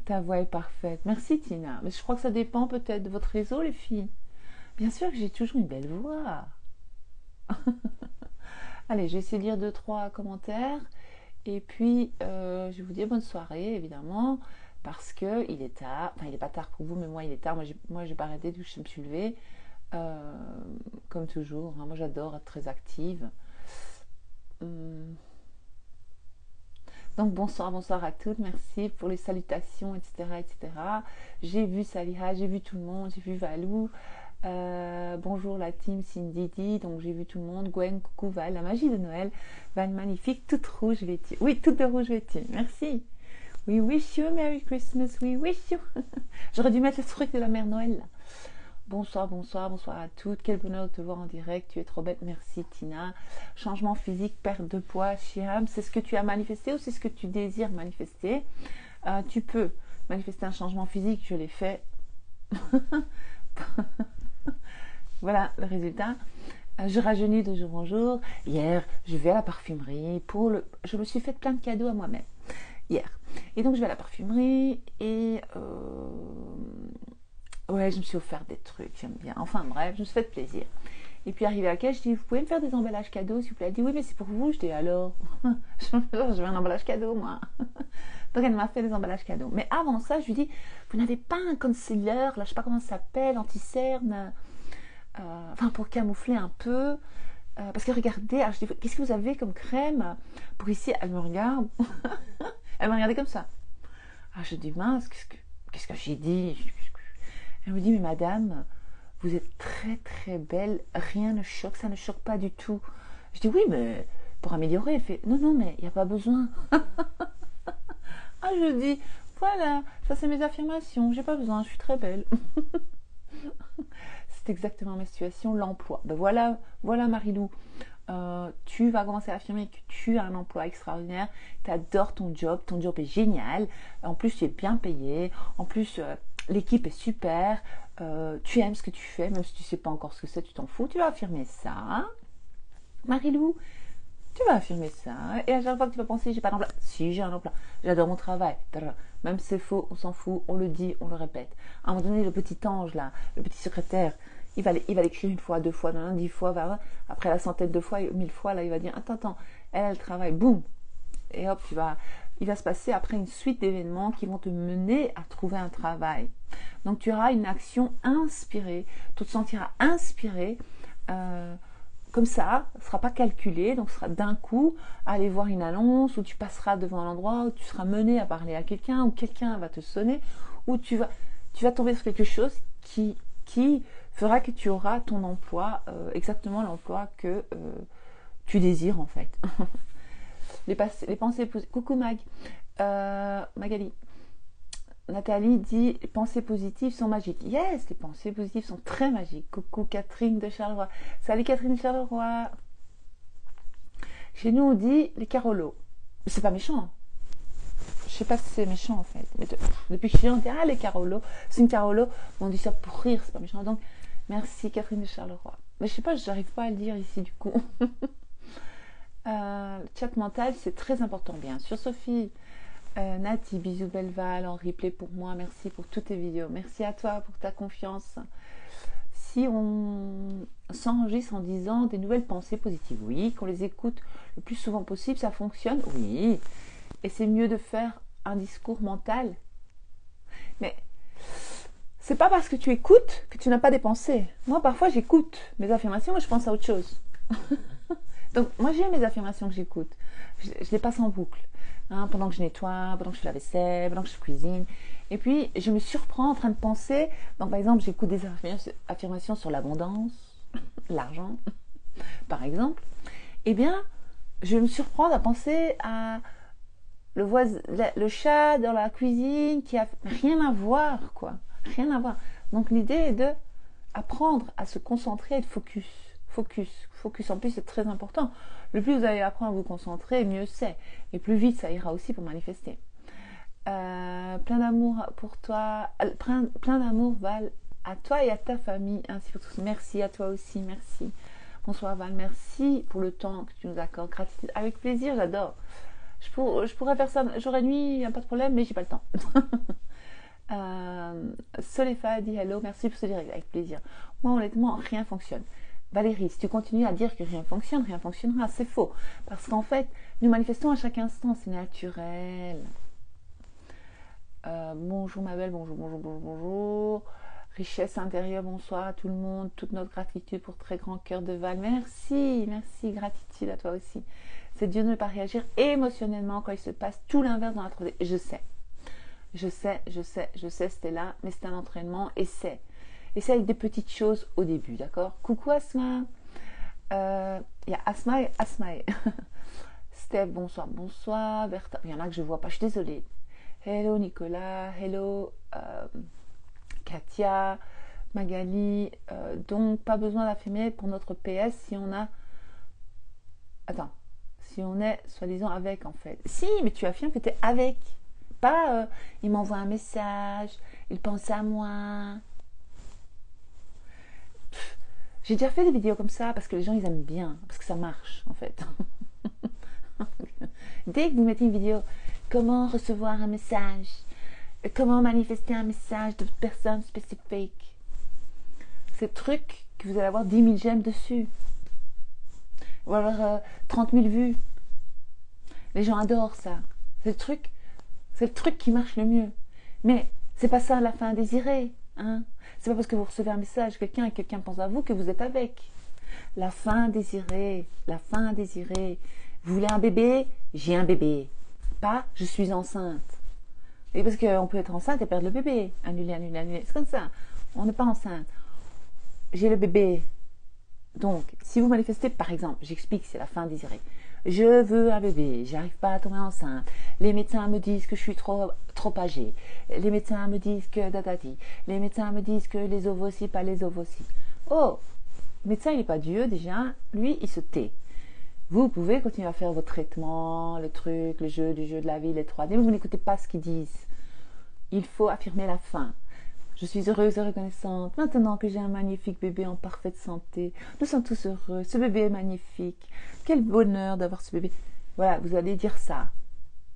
Ta voix est parfaite. Merci Tina. Mais je crois que ça dépend peut-être de votre réseau, les filles. Bien sûr que j'ai toujours une belle voix. Allez, je vais essayer de lire 2-3 commentaires. Et puis, je vais vous dire bonne soirée, évidemment. Parce que il est tard. Enfin, il n'est pas tard pour vous, mais moi, il est tard. Moi, j'ai pas arrêté d'où je me suis levée. Comme toujours. Hein. Moi, j'adore être très active. Donc bonsoir à toutes, merci pour les salutations, etc. J'ai vu Saliha, j'ai vu tout le monde, j'ai vu Valou, bonjour la team Cindy, donc j'ai vu tout le monde, Gwen, coucou Val, la magie de Noël, Val magnifique, toute rouge vêtue, oui, toute de rouge vêtue, merci. We wish you a Merry Christmas, we wish you. J'aurais dû mettre le truc de la mère Noël là. Bonsoir à toutes. Quel bonheur de te voir en direct. Tu es trop bête. Merci Tina. Changement physique, perte de poids, Chiam. C'est ce que tu as manifesté ou c'est ce que tu désires manifester? Tu peux manifester un changement physique. Je l'ai fait. Voilà le résultat. Je rajeunis de jour en jour. Hier, je vais à la parfumerie je me suis fait plein de cadeaux à moi-même. Hier. Et donc, je vais à la parfumerie et... ouais, je me suis offert des trucs, j'aime bien. Enfin bref, je me suis fait plaisir. Et puis arrivé à la caisse, je dis, vous pouvez me faire des emballages cadeaux, s'il vous plaît? Elle dit, oui, mais c'est pour vous. Je dis, alors je veux un emballage cadeau, moi. Donc elle m'a fait des emballages cadeaux. Mais avant ça, je lui dis, vous n'avez pas un concealer, là, je sais pas comment ça s'appelle, anti-cerne, enfin pour camoufler un peu. Parce que regardez, alors je dis, qu'est-ce que vous avez comme crème pour ici? Elle me regarde. Elle m'a regardé comme ça. Alors je dis, mince, qu'est-ce que j'ai dit? Elle me dit, mais madame, vous êtes très très belle, rien ne choque, ça ne choque pas du tout. Je dis, oui, mais pour améliorer. Elle fait, non, mais il n'y a pas besoin. Ah, je dis, voilà, ça c'est mes affirmations, j'ai pas besoin, je suis très belle. C'est exactement ma situation, l'emploi. Ben voilà Marilou, tu vas commencer à affirmer que tu as un emploi extraordinaire, tu adores ton job est génial, en plus tu es bien payé, en plus l'équipe est super, tu aimes ce que tu fais, même si tu sais pas encore ce que c'est, tu t'en fous, tu vas affirmer ça, Marilou, tu vas affirmer ça, et à chaque fois que tu vas penser, j'ai pas d'emploi, si j'ai un emploi, j'adore mon travail, même si c'est faux, on s'en fout, on le dit, on le répète. À un moment donné, le petit ange là, le petit secrétaire, il va l'écrire 1 fois, 2 fois, 10 fois, après la centaine de fois, 1000 fois, là, il va dire, attends, elle travaille, boum, et hop, il va se passer après une suite d'événements qui vont te mener à trouver un travail. Donc tu auras une action inspirée, tu te sentiras inspiré, comme ça, ce ne sera pas calculé, donc ce sera d'un coup aller voir une annonce, ou tu passeras devant un endroit, où tu seras mené à parler à quelqu'un, ou quelqu'un va te sonner, ou tu vas tomber sur quelque chose qui fera que tu auras ton emploi, exactement l'emploi que tu désires en fait. Les pensées positives. Coucou Magali. Nathalie dit, les pensées positives sont magiques. Yes, les pensées positives sont très magiques. Coucou Catherine de Charleroi. Salut Catherine de Charleroi. Chez nous on dit les carolos. C'est pas méchant. Je sais pas si c'est méchant en fait. Mais depuis que je suis on dit les carolos. C'est une carolo. On dit ça pour rire, c'est pas méchant. Donc merci Catherine de Charleroi. Mais je sais pas, j'arrive pas à le dire ici du coup. Le chat mental, c'est très important, bien sûr. Sophie, Nati, bisous Belleval en replay pour moi. Merci pour toutes tes vidéos. Merci à toi pour ta confiance. Si on s'enregistre en disant des nouvelles pensées positives, oui, qu'on les écoute le plus souvent possible, ça fonctionne, oui. Et c'est mieux de faire un discours mental. Mais c'est pas parce que tu écoutes que tu n'as pas des pensées. Moi, parfois, j'écoute mes affirmations et je pense à autre chose. Donc, moi, j'ai mes affirmations que j'écoute. Je les passe en boucle. Hein, pendant que je nettoie, pendant que je fais la vaisselle, pendant que je cuisine. Et puis, je me surprends en train de penser. Donc, par exemple, j'écoute des affirmations sur l'abondance, l'argent, par exemple. Eh bien, je me surprends à penser à le chat dans la cuisine qui a rien à voir, quoi. Rien à voir. Donc, l'idée est de apprendre à se concentrer, à être Focus. Focus, en plus, c'est très important. Le plus vous allez apprendre à vous concentrer, mieux c'est. Et plus vite, ça ira aussi pour manifester. Plein d'amour pour toi. Plein d'amour, Val, à toi et à ta famille, ainsi pour tous. Merci à toi aussi, merci. Bonsoir, Val, merci pour le temps que tu nous accordes. Gratitude, avec plaisir, j'adore. Je pourrais faire ça jour et nuit, pas de problème, mais j'ai pas le temps. Solefa dit hello, merci pour ce direct, avec plaisir. Moi, honnêtement, rien fonctionne. Valérie, si tu continues à dire que rien fonctionnera, c'est faux. Parce qu'en fait, nous manifestons à chaque instant, c'est naturel. Bonjour ma belle, bonjour. Richesse intérieure, bonsoir à tout le monde. Toute notre gratitude pour très grand cœur de Val. Merci, gratitude à toi aussi. C'est Dieu de ne pas réagir émotionnellement quand il se passe tout l'inverse dans la 3D. Je sais, Stella, mais c'est un entraînement. Essaie avec des petites choses au début, d'accord? Coucou Asma. Il y a Asma et Asmae. Steph, bonsoir. Bertha, il y en a que je vois pas, je suis désolée. Hello Nicolas, hello Katia, Magali. Donc, pas besoin d'affirmer pour notre PS si on a... Attends, si on est soi-disant avec en fait. Si, mais tu affirmes que tu es avec. Pas, il m'envoie un message, il pense à moi. J'ai déjà fait des vidéos comme ça parce que les gens ils aiment bien, parce que ça marche en fait. Dès que vous mettez une vidéo, comment recevoir un message, comment manifester un message de personne spécifique, c'est le truc que vous allez avoir 10 000 j'aime dessus. Ou alors 30 000 vues. Les gens adorent ça. C'est le truc qui marche le mieux. Mais c'est pas ça la fin désirée. Hein? C'est pas parce que vous recevez un message quelqu'un et quelqu'un pense à vous que vous êtes avec. La fin désirée. Vous voulez un bébé? J'ai un bébé. Pas je suis enceinte. Et parce qu'on peut être enceinte et perdre le bébé. Annuler. C'est comme ça. On n'est pas enceinte. J'ai le bébé. Donc, si vous manifestez, par exemple, j'explique, c'est la fin désirée. Je veux un bébé, j'arrive pas à tomber enceinte. Les médecins me disent que je suis trop âgée. Les médecins me disent que dadadi. Les médecins me disent que les ovocytes, pas les ovocytes. Oh, le médecin, il n'est pas Dieu déjà. Lui, il se tait. Vous pouvez continuer à faire vos traitements, le truc, le jeu de la vie, les 3D, mais vous n'écoutez pas ce qu'ils disent. Il faut affirmer la fin. Je suis heureuse et reconnaissante. Maintenant que j'ai un magnifique bébé en parfaite santé, nous sommes tous heureux. Ce bébé est magnifique. Quel bonheur d'avoir ce bébé. Voilà, vous allez dire ça.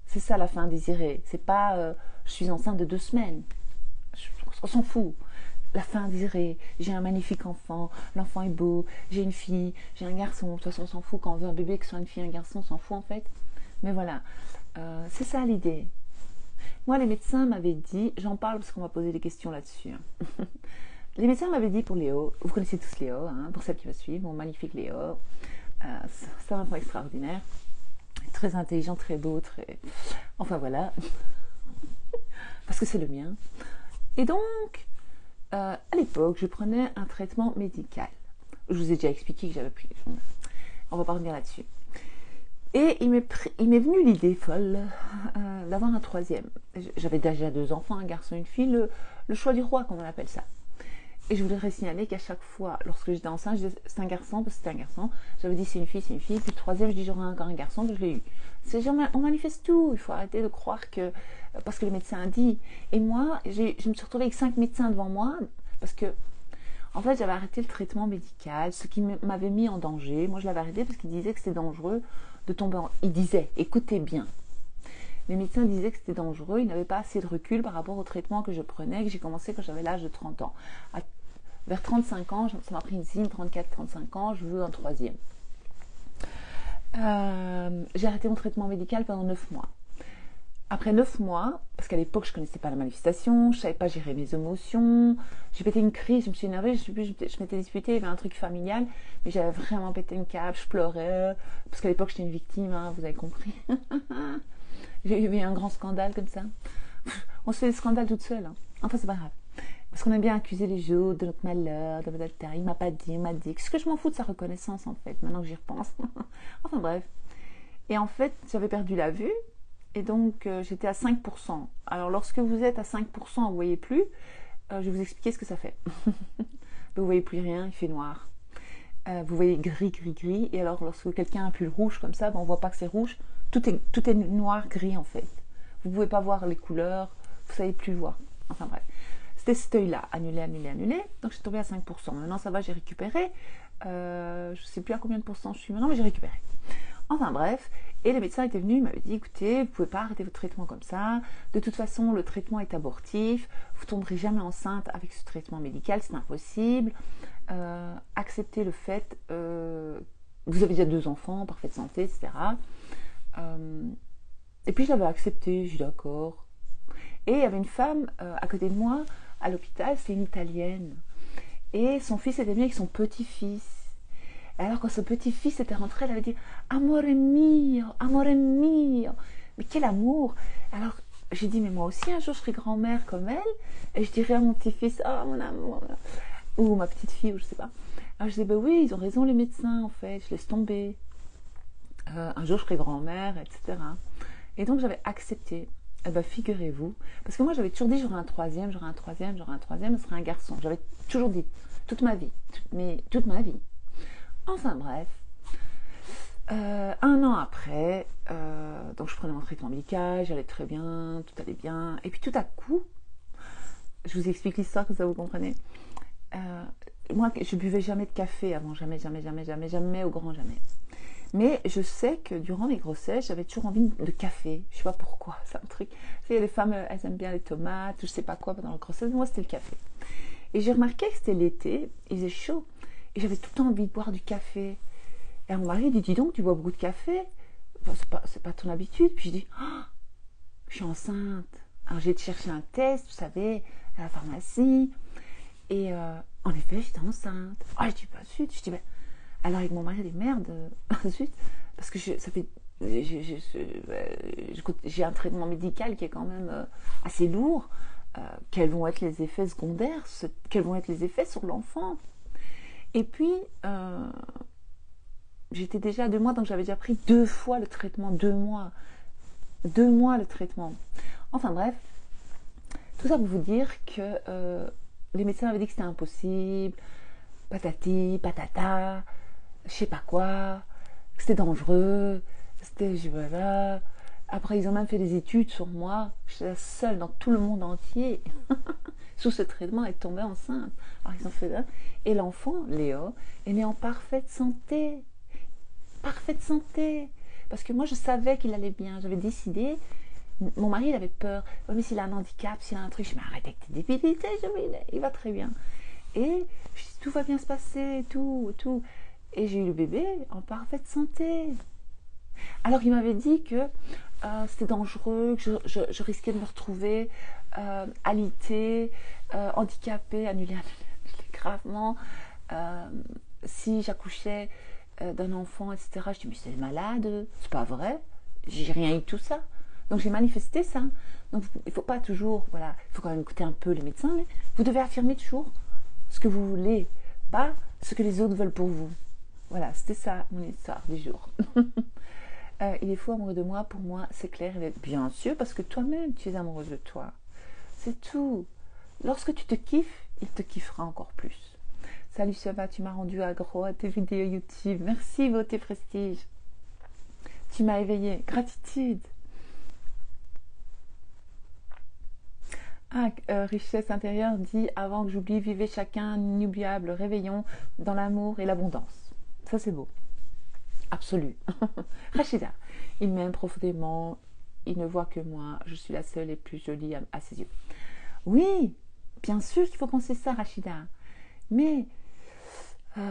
C'est ça la fin désirée. C'est pas je suis enceinte de 2 semaines. On s'en fout. La fin désirée. J'ai un magnifique enfant. L'enfant est beau. J'ai une fille. J'ai un garçon. De toute façon, on s'en fout. Quand on veut un bébé, que ce soit une fille, un garçon, on s'en fout en fait. Mais voilà. C'est ça l'idée. Moi, les médecins m'avaient dit, j'en parle parce qu'on m'a posé des questions là-dessus. Les médecins m'avaient dit pour Léo, vous connaissez tous Léo, hein, pour celle qui va suivre, mon magnifique Léo, c'est un enfant extraordinaire, très intelligent, très beau, très... Enfin voilà, parce que c'est le mien. Et donc, à l'époque, je prenais un traitement médical. Je vous ai déjà expliqué que j'avais pris... On va pas revenir là-dessus. Et il m'est venu l'idée folle d'avoir un 3e. J'avais déjà 2 enfants, un garçon et une fille, le choix du roi, comme on appelle ça. Et je voudrais signaler qu'à chaque fois, lorsque j'étais enceinte, je disais c'est un garçon, parce que c'était un garçon. J'avais dit c'est une fille. Puis le 3e, je dis j'aurai encore un garçon, donc je l'ai eu. On manifeste tout. Il faut arrêter de croire que... Parce que le médecin a dit. Et moi, je me suis retrouvée avec 5 médecins devant moi, parce que... En fait, j'avais arrêté le traitement médical, ce qui m'avait mis en danger. Moi, je l'avais arrêté parce qu'il disait que c'était dangereux de tomber en... Il disait, écoutez bien, les médecins disaient que c'était dangereux, ils n'avaient pas assez de recul par rapport au traitement que je prenais, que j'ai commencé quand j'avais l'âge de 30 ans. Vers 35 ans, ça m'a pris une signe, 34-35 ans, je veux un 3e. J'ai arrêté mon traitement médical pendant 9 mois. Après 9 mois, parce qu'à l'époque, je ne connaissais pas la manifestation, je ne savais pas gérer mes émotions, j'ai pété une crise, je me suis énervée, je m'étais disputée, il y avait un truc familial, mais j'avais vraiment pété une câble, je pleurais, parce qu'à l'époque, j'étais une victime, hein, vous avez compris. J'ai eu un grand scandale comme ça. On se fait des scandales toute seule. Hein. Enfin, c'est pas grave. Parce qu'on aime bien accuser les autres de notre malheur, de notre il m'a pas dit, il m'a dit. Qu'est-ce que je m'en fous de sa reconnaissance, en fait, maintenant que j'y repense. Enfin, bref. Et en fait, j'avais perdu la vue. Et donc, j'étais à 5%. Alors, lorsque vous êtes à 5%, vous ne voyez plus. Je vais vous expliquer ce que ça fait. Vous ne voyez plus rien, il fait noir. vous voyez gris, gris, gris. Et alors, lorsque quelqu'un a un pull rouge comme ça, ben, on ne voit pas que c'est rouge. Tout est noir, gris en fait. Vous ne pouvez pas voir les couleurs, vous ne savez plus le voir. Enfin bref. C'était cet œil-là, annulé, annulé, annulé. Donc, je suis tombée à 5%. Maintenant, ça va, j'ai récupéré. Je ne sais plus à combien de pourcents je suis maintenant, mais j'ai récupéré. Enfin bref, et le médecin était venu, il m'avait dit, écoutez, vous ne pouvez pas arrêter votre traitement comme ça, de toute façon le traitement est abortif, vous ne tomberez jamais enceinte avec ce traitement médical, c'est impossible, acceptez le fait, vous avez déjà 2 enfants en parfaite santé, etc. Et puis je l'avais accepté, je suis d'accord. Et il y avait une femme à côté de moi, à l'hôpital, c'est une Italienne, et son fils était venu avec son petit-fils. Et alors quand ce petit-fils était rentré, elle avait dit « Amore mio, amore mio ». Mais quel amour! Alors j'ai dit « Mais moi aussi un jour je serai grand-mère comme elle et je dirai à mon petit-fils « Oh mon amour » ou ma petite fille, ou je sais pas. Alors je dis « Ben oui, ils ont raison les médecins en fait, je laisse tomber. Un jour je serai grand-mère, etc. » Et donc j'avais accepté. Eh ben figurez-vous, parce que moi j'avais toujours dit j'aurai un troisième, j'aurai un troisième, j'aurai un troisième, ce sera un garçon. J'avais toujours dit, toute ma vie, toute ma vie. Enfin bref, 1 an après, donc je prenais mon traitement médical, j'allais très bien, tout allait bien. Et puis tout à coup, je vous explique l'histoire que ça vous comprenez. Moi, je buvais jamais de café avant, jamais, jamais, jamais, jamais, jamais, au grand jamais. Mais je sais que durant mes grossesses, j'avais toujours envie de café. Je sais pas pourquoi, c'est un truc. Tu sais, les femmes, elles aiment bien les tomates, je sais pas quoi pendant la grossesse. Moi, c'était le café. Et j'ai remarqué que c'était l'été, il faisait chaud. Et j'avais tout le temps envie de boire du café. Et mon mari dit, dis donc, tu bois beaucoup de café? Enfin, c'est pas ton habitude. Puis je dis, oh, je suis enceinte. Alors j'ai été chercher un test, vous savez, à la pharmacie. Et en effet, j'étais enceinte. Oh, je dis, pas zut. Je dis, ben, alors avec mon mari, il dit, merde, zut. Parce que ça fait, j'ai un traitement médical qui est quand même assez lourd. Quels vont être les effets secondaires? Quels vont être les effets sur l'enfant? Et puis, j'étais déjà à 2 mois, donc j'avais déjà pris 2 fois le traitement, 2 mois. 2 mois le traitement. Enfin bref, tout ça pour vous dire que les médecins avaient dit que c'était impossible, patati, patata, je sais pas quoi, que c'était dangereux, c'était, voilà. Après, ils ont même fait des études sur moi. J'étais la seule dans tout le monde entier sous ce traitement à être tombée enceinte. Alors, ils ont fait ça. Et l'enfant, Léo, est né en parfaite santé. Parfaite santé. Parce que moi, je savais qu'il allait bien. J'avais décidé. Mon mari, il avait peur. Oh, mais s'il a un handicap, s'il a un truc, je me arrête avec tes débilités. Il va très bien. Et je dis, tout va bien se passer, tout. Et j'ai eu le bébé en parfaite santé. Alors, il m'avait dit que c'était dangereux, que je risquais de me retrouver alitée, handicapée, annulée gravement, si j'accouchais d'un enfant, etc. Je dis, mais c'est malade, c'est pas vrai, j'ai rien eu de tout ça. Donc j'ai manifesté ça. Donc il ne faut pas toujours, voilà, il faut quand même écouter un peu les médecins, mais vous devez affirmer toujours ce que vous voulez, pas ce que les autres veulent pour vous. Voilà, c'était ça mon histoire du jour. Il est fou amoureux de moi, pour moi c'est clair, bien sûr, parce que toi-même tu es amoureuse de toi. C'est tout. Lorsque tu te kiffes, il te kiffera encore plus. Salut Sava, tu m'as rendu accro à tes vidéos YouTube. Merci Beauté Prestige. Tu m'as éveillé. Gratitude. Richesse intérieure dit, avant que j'oublie, vivez chacun un inoubliable réveillon dans l'amour et l'abondance. Ça c'est beau. Absolu. Rachida, il m'aime profondément, il ne voit que moi, je suis la seule et plus jolie à ses yeux. Oui, bien sûr qu'il faut penser ça, Rachida. Mais,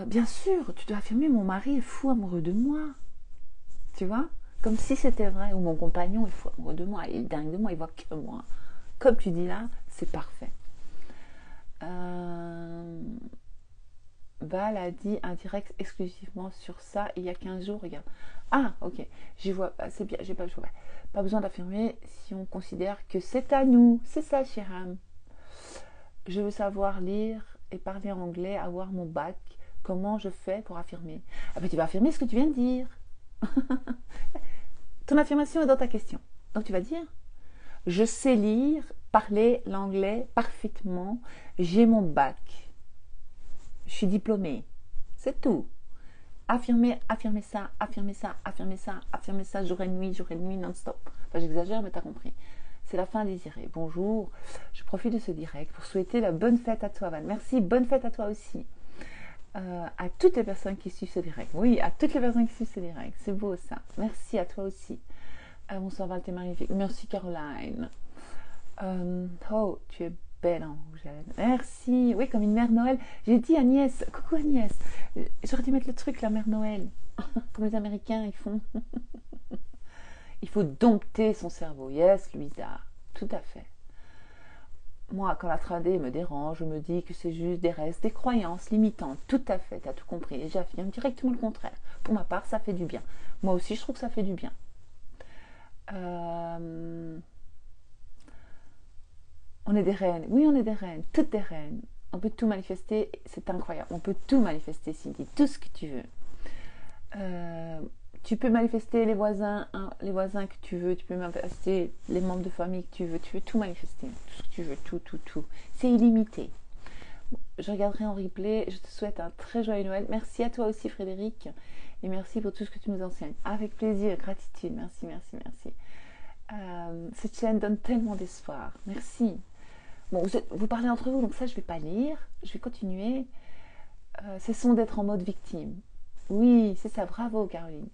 bien sûr, tu dois affirmer, mon mari est fou amoureux de moi. Tu vois? Comme si c'était vrai. Ou mon compagnon est fou amoureux de moi, il est dingue de moi, il voit que moi. Comme tu dis là, c'est parfait. Val a dit un direct exclusivement sur ça il y a 15 jours, regarde. Ah, ok, j'y vois, c'est bien, j'ai pas besoin d'affirmer si on considère que c'est à nous, c'est ça, Chiram. Je veux savoir lire et parler anglais, avoir mon bac, comment je fais pour affirmer? Ah ben tu vas affirmer ce que tu viens de dire. Ton affirmation est dans ta question. Donc tu vas dire, je sais lire, parler l'anglais parfaitement, j'ai mon bac. Je suis diplômée. C'est tout. Affirmez, affirmez ça, affirmez ça, affirmez ça, affirmez ça, jour et nuit, non-stop. Enfin, j'exagère, mais t'as compris. C'est la fin désirée. Bonjour, je profite de ce direct pour souhaiter la bonne fête à toi, Val. Merci, bonne fête à toi aussi. À toutes les personnes qui suivent ce direct. Oui, à toutes les personnes qui suivent ce direct. C'est beau ça. Merci à toi aussi. Bonsoir Val, t'es magnifique. Merci Caroline. Oh, tu es belle en rouge à lèvres. Merci. Oui, comme une mère Noël. J'ai dit Agnès. Coucou Agnès. J'aurais dû mettre le truc, la mère Noël. Comme les Américains, ils font. Il faut dompter son cerveau. Yes, Louisa. Tout à fait. Moi, quand la 3D me dérange, je me dis que c'est juste des restes, des croyances limitantes. Tout à fait, tu as tout compris. Et j'affirme directement le contraire. Pour ma part, ça fait du bien. Moi aussi, je trouve que ça fait du bien. On est des reines. Oui, on est des reines. Toutes des reines. On peut tout manifester. C'est incroyable. On peut tout manifester, Cindy. Tout ce que tu veux. Tu peux manifester les voisins que tu veux. Tu peux manifester les membres de famille que tu veux. Tu veux tout manifester. Tout ce que tu veux. Tout. C'est illimité. Je regarderai en replay. Je te souhaite un très joyeux Noël. Merci à toi aussi, Frédéric. Et merci pour tout ce que tu nous enseignes. Avec plaisir, gratitude. Merci. Cette chaîne donne tellement d'espoir. Merci. Bon, vous parlez entre vous, donc ça, je ne vais pas lire. Je vais continuer. Cessons d'être en mode victime. Oui, c'est ça. Bravo, Caroline.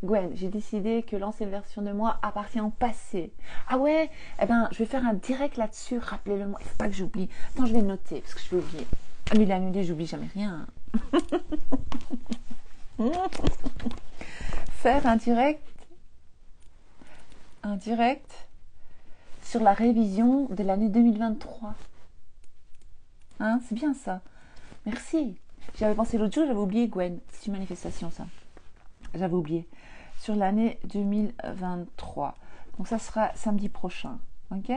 Gwen, j'ai décidé que l'ancienne version de moi appartient au passé. Ah ouais? Eh ben, je vais faire un direct là-dessus. Rappelez-le moi. Il ne faut pas que j'oublie. Attends, je vais le noter parce que je vais oublier. Annulé, j'oublie jamais rien. Faire un direct sur la révision de l'année 2023. Hein, c'est bien ça. Merci. J'avais pensé l'autre jour, j'avais oublié Gwen. C'est une manifestation ça. J'avais oublié. Sur l'année 2023. Donc ça sera samedi prochain. Ok?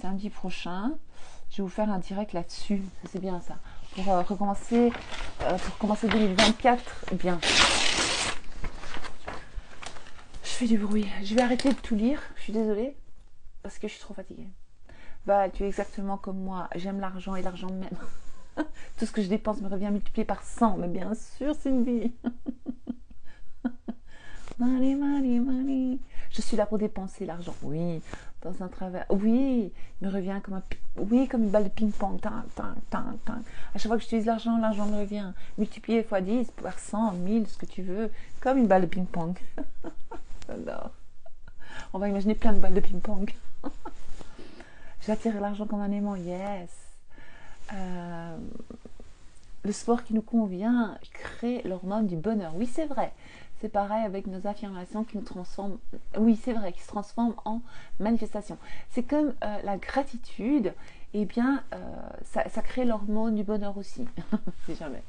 Samedi prochain, je vais vous faire un direct là-dessus. C'est bien ça. Pour recommencer, pour commencer 2024 bien. Je fais du bruit. Je vais arrêter de tout lire. Je suis désolée. Parce que je suis trop fatiguée. Bah, tu es exactement comme moi. J'aime l'argent et l'argent même. Tout ce que je dépense me revient multiplié par 100. Mais bien sûr, Cindy. Money. Je suis là pour dépenser l'argent. Oui. Dans un travers. Oui. Il me revient comme comme une balle de ping-pong. Tang. À chaque fois que j'utilise l'argent me revient. Multiplié x 10, par 100, 1000, ce que tu veux. Comme une balle de ping-pong. J'adore. On va imaginer plein de balles de ping-pong. J'attire l'argent comme un aimant, yes. Le sport qui nous convient crée l'hormone du bonheur. Oui, c'est vrai. C'est pareil avec nos affirmations qui nous transforment. Oui, c'est vrai, qui se transforment en manifestation. C'est comme la gratitude. Eh bien, ça crée l'hormone du bonheur aussi. Si jamais.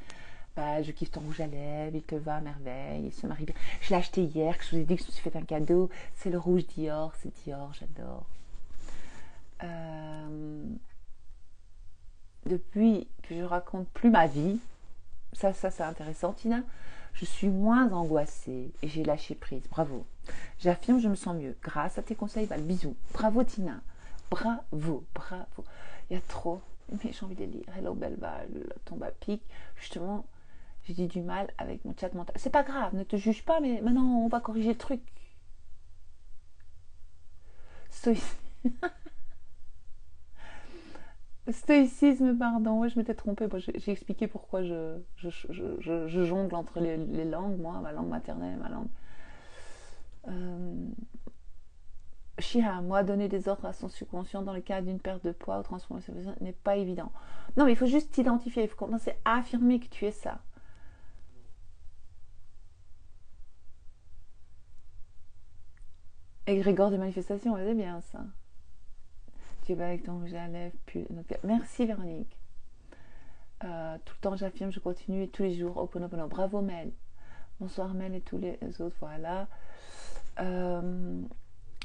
Bah, je kiffe ton rouge à lèvres, il te va à merveille, il se marie bien. Je l'ai acheté hier, que je vous ai dit que je me suis fait un cadeau. C'est le rouge Dior, c'est Dior, j'adore. Depuis que je raconte plus ma vie, ça c'est intéressant, Tina, je suis moins angoissée et j'ai lâché prise. Bravo. J'affirme, je me sens mieux. Grâce à tes conseils, Val. Bisous. Bravo, Tina. Bravo. Il y a trop, mais j'ai envie de les lire. Hello, belle Val, tombe à pic. Justement, j'ai dit du mal avec mon chat mental. C'est pas grave, ne te juge pas, mais maintenant on va corriger le truc. Stoïcisme, pardon, ouais, je m'étais trompée. Bon, j'ai expliqué pourquoi je jongle entre les langues, moi, ma langue maternelle, ma langue. Shira, moi, donner des ordres à son subconscient dans le cadre d'une perte de poids ou transformation n'est pas évident. Non, mais il faut juste t'identifier, il faut commencer à affirmer que tu es ça. Égrégore de manifestation, c'est bien ça. Tu es belle avec ton rouge à lèvres. Merci Véronique. Tout le temps j'affirme, je continue et tous les jours. Oponopono. Bravo Mel. Bonsoir Mel et tous les autres. Voilà.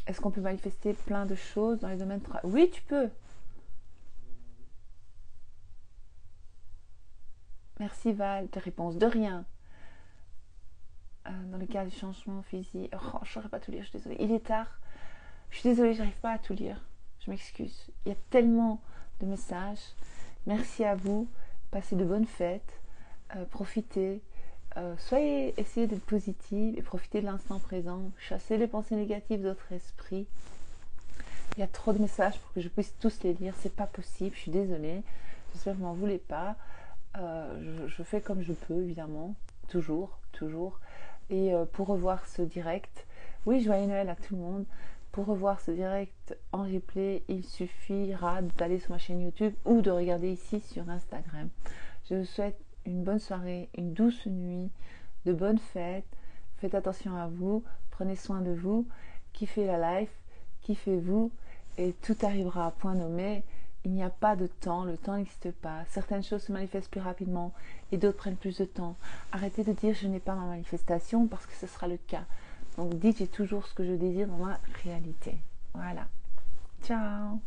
Est-ce qu'on peut manifester plein de choses dans les domaines de travail? Oui, tu peux. Merci Val, tes réponses. De rien. Dans le cas du changement physique. Oh, je ne saurais pas tout lire, je suis désolée. Il est tard. Je suis désolée, j'arrive pas à tout lire. Je m'excuse. Il y a tellement de messages. Merci à vous. Passez de bonnes fêtes. Profitez. Essayez d'être positive et profitez de l'instant présent. Chassez les pensées négatives de votre esprit. Il y a trop de messages pour que je puisse tous les lire. C'est pas possible, je suis désolée. J'espère que vous m'en voulez pas. Je fais comme je peux, évidemment. Toujours. Et pour revoir ce direct, oui, joyeux Noël à tout le monde. Pour revoir ce direct en replay, il suffira d'aller sur ma chaîne YouTube ou de regarder ici sur Instagram. Je vous souhaite une bonne soirée, une douce nuit, de bonnes fêtes. Faites attention à vous, prenez soin de vous, kiffez la life, kiffez-vous et tout arrivera à point nommé. Il n'y a pas de temps, le temps n'existe pas. Certaines choses se manifestent plus rapidement et d'autres prennent plus de temps. Arrêtez de dire je n'ai pas ma manifestation parce que ce sera le cas. Donc dites j'ai toujours ce que je désire dans ma réalité. Voilà. Ciao.